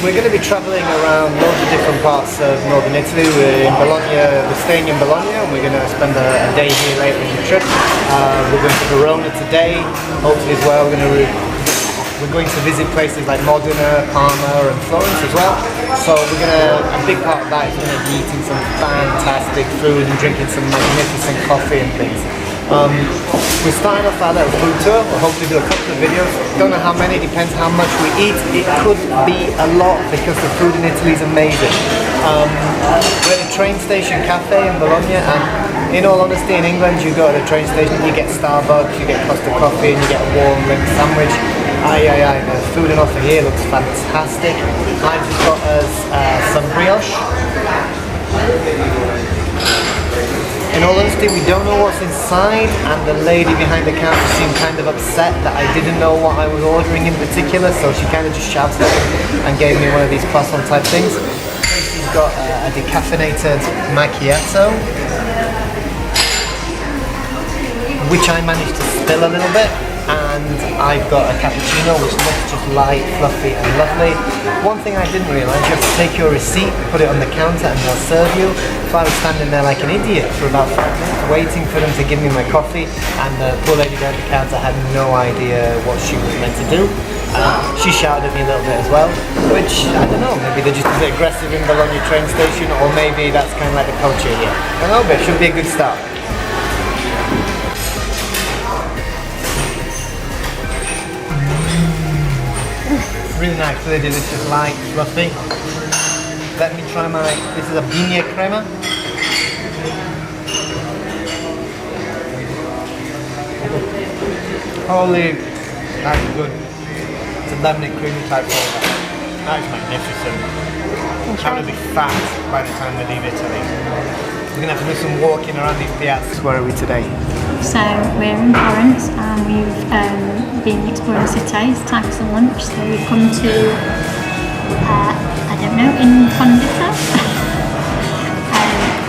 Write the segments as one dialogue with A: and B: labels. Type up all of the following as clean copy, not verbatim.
A: we're going to be travelling around loads of different parts of northern Italy. We're in Bologna, we're staying in Bologna, and we're going to spend a day here later in the trip. We're going to Verona today, hopefully as well. We're going to visit places like Modena, Parma and Florence as well. So a big part of that is going to be eating some fantastic food and drinking some magnificent coffee and things. We're starting off our little food tour. We'll hopefully do a couple of videos. Don't know how many, depends how much we eat. It could be a lot because the food in Italy is amazing. We're at a train station cafe in Bologna, and in all honesty, in England you go to the train station, you get Starbucks, you get Costa Coffee and you get a warm limp sandwich. The food and offer here looks fantastic. I've just got us some brioche. In all honesty, we don't know what's inside, and the lady behind the counter seemed kind of upset that I didn't know what I was ordering in particular, so she kind of just shouted at me and gave me one of these croissant type things. She's got a decaffeinated macchiato, which I managed to spill a little bit, and I've got a cappuccino which looks just light, fluffy and lovely. One thing I didn't realise, you have to take your receipt, put it on the counter and they'll serve you. So I was standing there like an idiot for about 5 minutes waiting for them to give me my coffee, and the poor lady behind the counter had no idea what she was meant to do. She shouted at me a little bit as well, which, I don't know, maybe they're just a bit aggressive in Bologna train station, or maybe that's kind of like the culture here. I don't know, but it should be a good start. Really nice, really delicious, light, fluffy. Let me try this is a bignè crema. Holy, that's good. It's a lemon and creamy type flavour. That is magnificent. It's going to be fat by the time we leave Italy. We're going to have to do some walking around these piazzas. Where are we today?
B: So we're in Florence and we've been exploring the city. It's time for some lunch, so we've come to, I don't know, in Condita.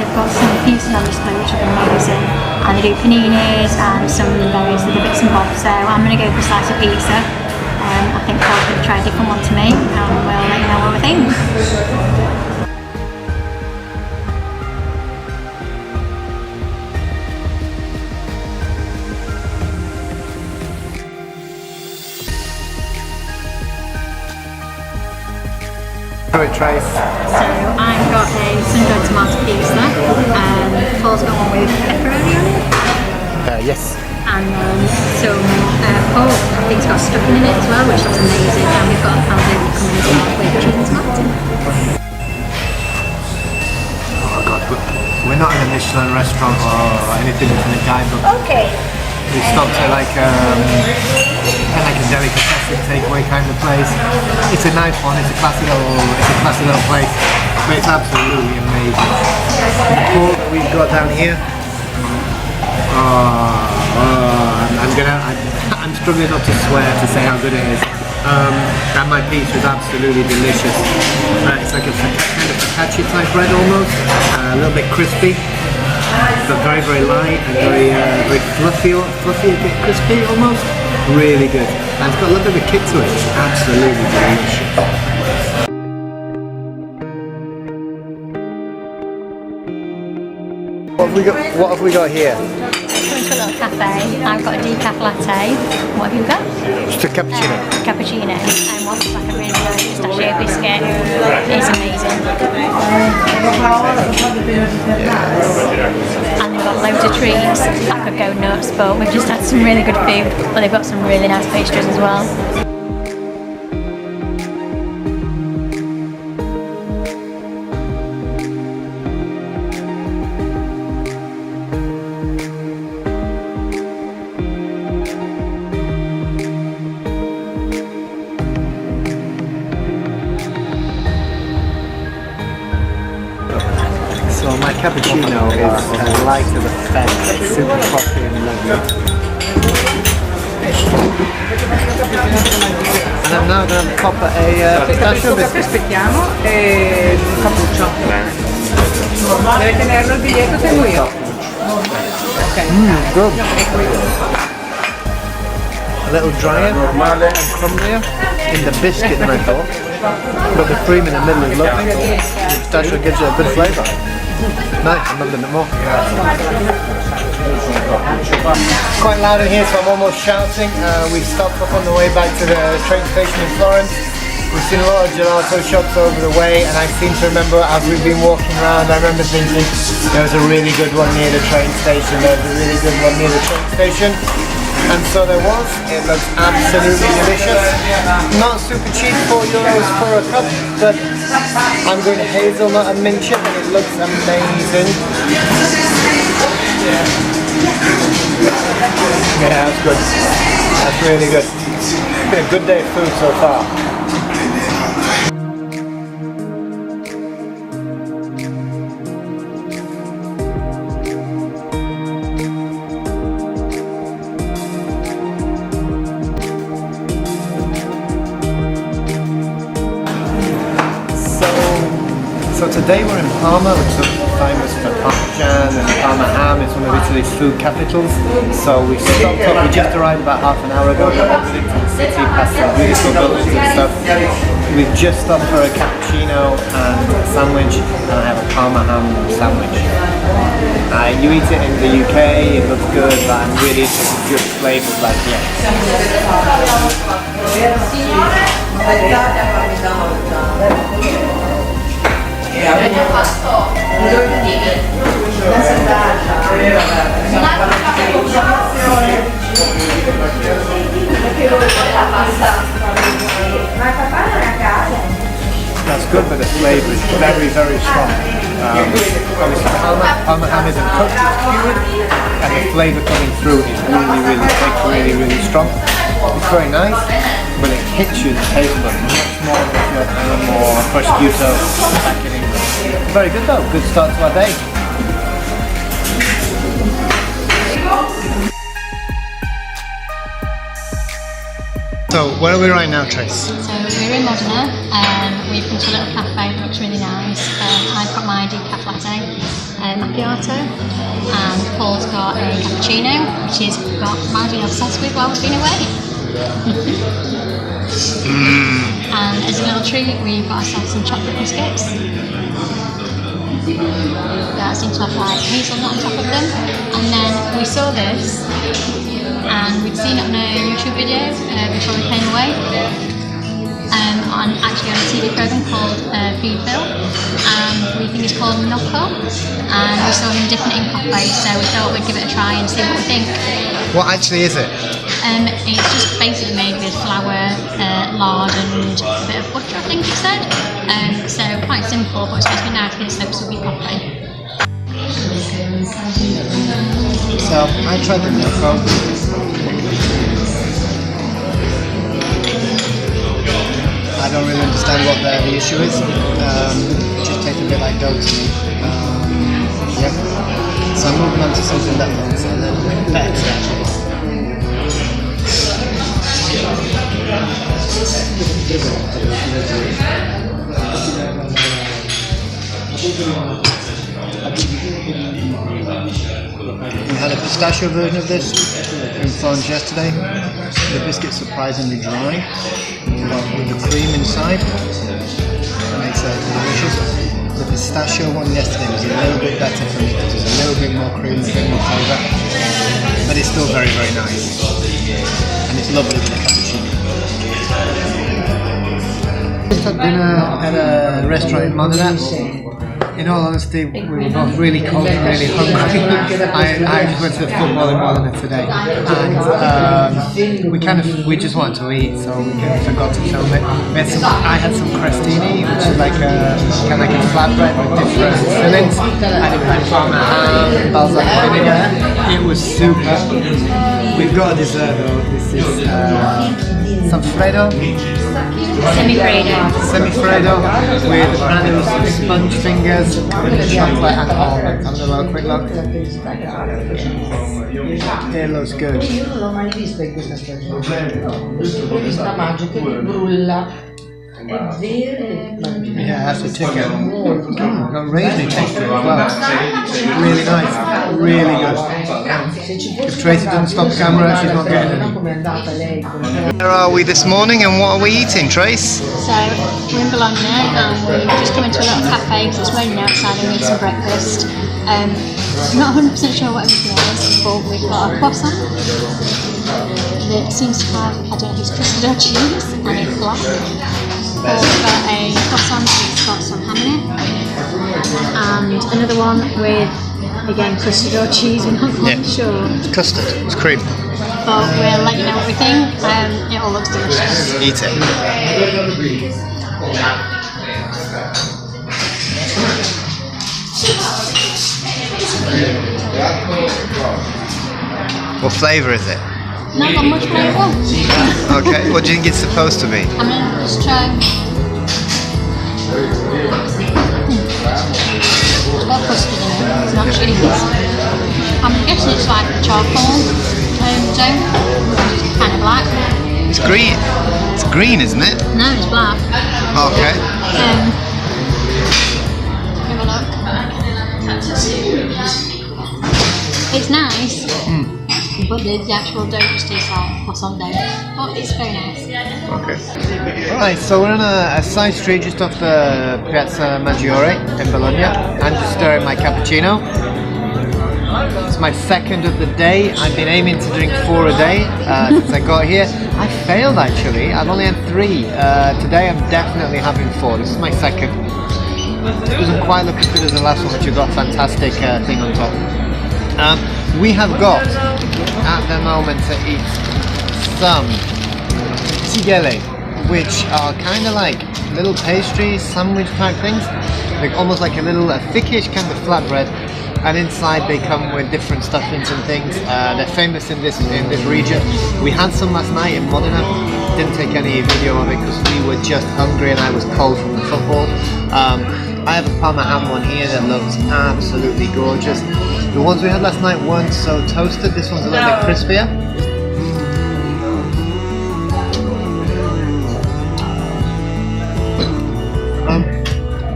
B: They've got some pizzas on display which are amazing, and they do paninis and some various other bits and bobs, so I'm going to go for a slice of pizza. I think Paul's going to try a different one to me, and we'll let you know what we think.
A: Trace.
B: So I've got a sun-dried tomato pizza, and Paul's got one with pepperoni on it.
A: Yes.
B: And some pork, I think it's got stuffing in it as well, which looks amazing. And we've got a panettone coming as well with cheese and tomato.
A: Oh god, we're not in a Michelin restaurant or anything from the guidebook.
B: Okay.
A: We stopped at like a delicatessen takeaway kind of place. It's a nice one, it's a classy little place, but it's absolutely amazing. The pork that we've got down here, I'm struggling not to swear to say how good it is. And my pizza is absolutely delicious. It's like a kind of focaccia type bread almost, a little bit crispy. But very, very light and very fluffy, a bit crispy almost. Really good. And it's got a little bit of a kick to it. It's absolutely delicious. What have we got here?
B: Coming to a little cafe. I've got a decaf latte. What have you got?
A: Just a cappuccino.
B: Cappuccino. And what's like a really nice pistachio biscuit. It's amazing. And they've got loads of treats. I could go nuts, but we've just had some really good food. But they've got some really nice pastries as well.
A: So my cappuccino is light to the fence, super frothy and lovely. And I'm now going to pop a pistachio biscuit.
C: Aspettiamo e un cappuccio. Deve tenerlo il biglietto, tengo io. Ok.
A: Good. A little drier and crumblier in the biscuit than I thought. But the cream in the middle is lovely. The pistachio gives it a good flavour. Nice, I'm loving it more. Quite loud in here, so I'm almost shouting. We've stopped up on the way back to the train station in Florence. We've seen a lot of gelato shops over the way, and I seem to remember as we've been walking around, I remember thinking there was a really good one near the train station, there was a really good one near the train station. And so there was. It looks absolutely delicious. Not super cheap, €4 for a cup, but I'm going to hazelnut and mint chip and it looks amazing. Yeah, that's good. That's really good. It's been a good day of food so far. So today we're in Parma, which is famous for Parmesan and Parma ham. It's one of Italy's food capitals. So we stopped up, we just arrived about half an hour ago. We wandered into the city, past some beautiful buildings and stuff. We've just stopped for a cappuccino and a sandwich, and I have a Parma ham sandwich. You eat it in the UK, it looks good, but I'm really interested in good flavours like this. That's good, but the flavour is very, very strong. Obviously, Parma ham isn't cooked, it's cured, and the flavour coming through is really, really thick, really, really strong. It's very nice, but it hits you in the taste bud much more than if you're ham or prosciutto back in England. Very good though, good start to our day. So, where are we right now, Trace?
B: So we're in Modena, we've come to a little cafe that looks really nice. I've got my decaf latte, macchiato, and Paul's got a cappuccino, which is got Maddie obsessed with while we've been away. And as a little treat, we've got ourselves some chocolate biscuits. That seem to have like hazelnut on top of them. And then we saw this, and we'd seen it on a YouTube video before we came away, on a TV programme called Foodville, and we think it's called Gnocco, and we saw them dipping it in coffee, so we thought we'd give it a try and see what we think.
A: What actually is it?
B: It's just basically made with flour, lard and a bit of butter, I think it said. So quite simple, but it's supposed to be nice because it's soaked with coffee.
A: So I tried the Gnocco. I don't really understand what the issue is. It just tastes a bit like dough to me. Yeah. So I'm moving on to something that looks a little bit better actually. We had a pistachio version of this in Florence yesterday. The biscuit's surprisingly dry, with the cream inside. That makes it delicious. The pistachio one yesterday was a little bit better for me because there's a little bit more cream, a bit more flavour. But it's still very, very nice. And it's lovely with the cappuccino. Just had dinner at a restaurant in Modena. In all honesty, we were both really cold and really hungry. I just went to the football in Bologna today, and we just wanted to eat, so we kind of forgot to film it. I had some crostini, which is like a kind of like a flatbread with different fillings. I did like Parma ham, balsamic vinegar. It was super. We've got a dessert though. This is some Freddo. Semi-Freddo with apparently some sponge fingers covered in chocolate and almonds. Have a little quick look. It looks good.
D: Io non l'ho mai vista in questa stagione. Questa magica che brulla.
A: Yeah, that's a ticket. Got raisiny taste to it as well. Really nice. Really good. If Tracy doesn't stop the camera, she's not getting any. Where are we this morning and what are we eating, Trace?
B: So we're in Bologna and we've just come into a little cafe because it's raining outside and we need some breakfast. I'm not 100% sure what everything is, but we've got a croissant that seems to have, I don't know if it's custard or cheese, and it's black. Or we've got a croissant that's got some ham in it, and another one with, again, custard or cheese, we're not quite sure.
A: It's custard, it's cream.
B: But we'll let you know what we think. It all looks delicious.
A: Eat it. What flavour is it?
B: Not got much flavour.
A: Okay, what do you think it's supposed to be?
B: I'm going to just try. It's got custard in it, it's not cheese. I'm guessing it's like charcoal dough, which is kind of black.
A: It's green. It's green, isn't it?
B: No, it's black.
A: Okay.
B: Have a look. It's nice, but the actual dough just tastes like croissant dough. But it's very nice.
A: Okay. Alright, so we're on a side street just off the Piazza Maggiore in Bologna. I'm just stirring my cappuccino. It's my second of the day. I've been aiming to drink 4 a day since I got here. I failed actually. I've only had 3. Today I'm definitely having 4. This is my second. It doesn't quite look as good as the last one, which you've got a fantastic thing on top. We have got, at the moment, to eat some tigelle, which are kind of like little pastries, sandwich type things, like almost like a little thickish kind of flatbread, and inside they come with different stuffings and things. They're famous in this region. We had some last night in Modena. Didn't take any video of it because we were just hungry and I was cold from the football. I have a Parma ham one here that looks absolutely gorgeous. The ones we had last night weren't so toasted. This one's a little bit crispier.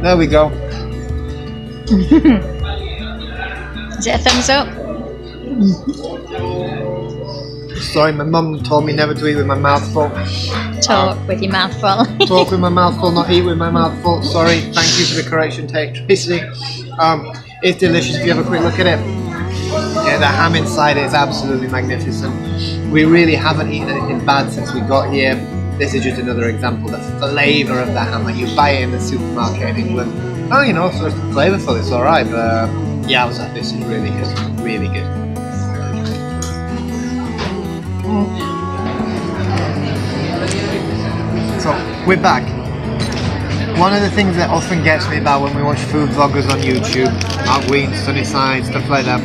A: There we go.
B: Is it a thumbs up?
A: Sorry, my mum told me never to eat with my mouth full.
B: Talk with your mouth full.
A: Talk with my mouth full, not eat with my mouth full. Sorry, thank you for the correction, Tracy. It's delicious if you have a quick look at it. Yeah, the ham inside is absolutely magnificent. We really haven't eaten anything bad since we got here. This is just another example, the flavour of the ham. Like you buy it in the supermarket in England. Oh, you know, so it's flavourful, it's alright, but yeah, I was like, this is really good, really good. So, we're back. One of the things that often gets me about when we watch food vloggers on YouTube, Outween, Sunnyside, stuff like that,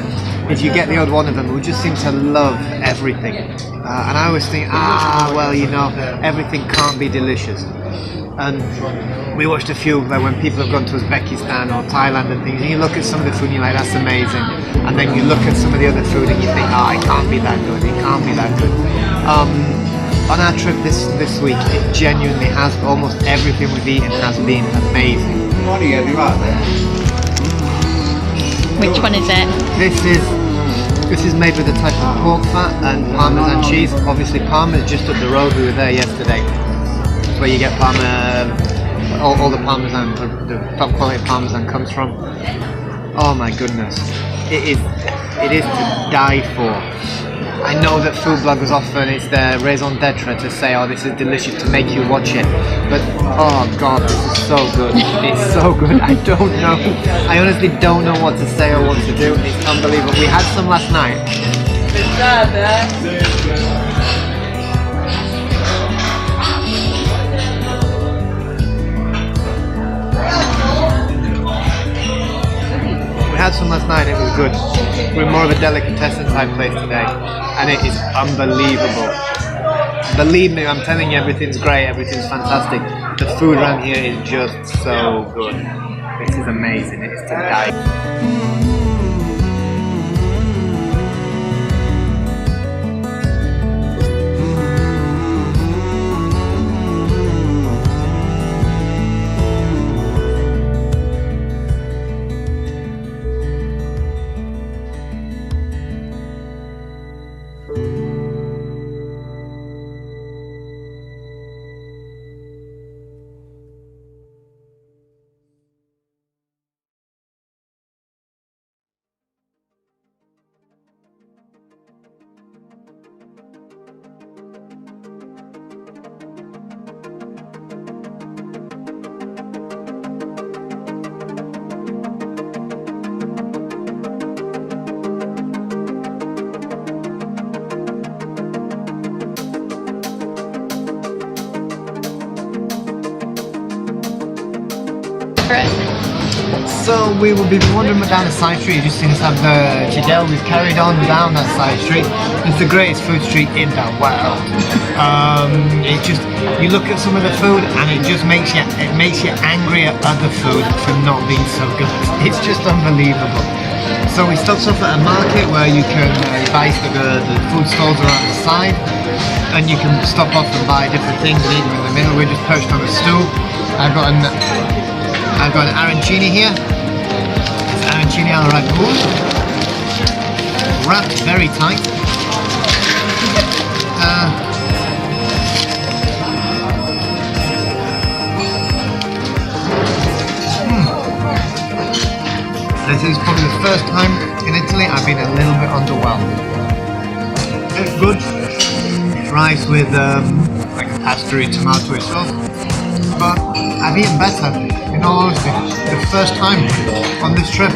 A: is you get the odd one of them who just seem to love everything. And I always think, well, you know, everything can't be delicious. And we watched a few, like when people have gone to Uzbekistan or Thailand and things, and you look at some of the food and you're like, that's amazing. And then you look at some of the other food and you think, it can't be that good, it can't be that good. On our trip this week, it genuinely has, almost everything we've eaten has been amazing.
B: Which one is it?
A: This is made with a type of pork fat and Parmesan cheese. Obviously Parma is just up the road, we were there yesterday. That's where you get Parma, all the Parmesan, the top quality Parmesan comes from. Oh my goodness, it is to die for. I know that food bloggers often, it's their raison d'etre to say, this is delicious, to make you watch it. But, oh God, this is so good. It's so good. I don't know. I honestly don't know what to say or what to do. It's unbelievable. We had some last night. We had some last night, it was good. We're more of a delicatessen type place today, and it is unbelievable. Believe me, I'm telling you, everything's great, everything's fantastic. The food around here is just so good. This is amazing, it is to die.
B: for it.
A: So we will be wandering down the side street. You just seen us have the Chidel. We've carried on down that side street. It's the greatest food street in the world. It just, you look at some of the food and it just makes you angry at other food for not being so good. It's just unbelievable. So we stopped off at a market where you can buy the food stalls around the side, and you can stop off and buy different things and eat them in the middle. We're just perched on a stool. I've got an arancini here. It's arancini al ragout, wrapped very tight. This is probably the first time in Italy I've been a little bit underwhelmed. It's good. It's rice with like a pasta tomato sauce, but I've eaten better, in all honesty, the first time on this trip.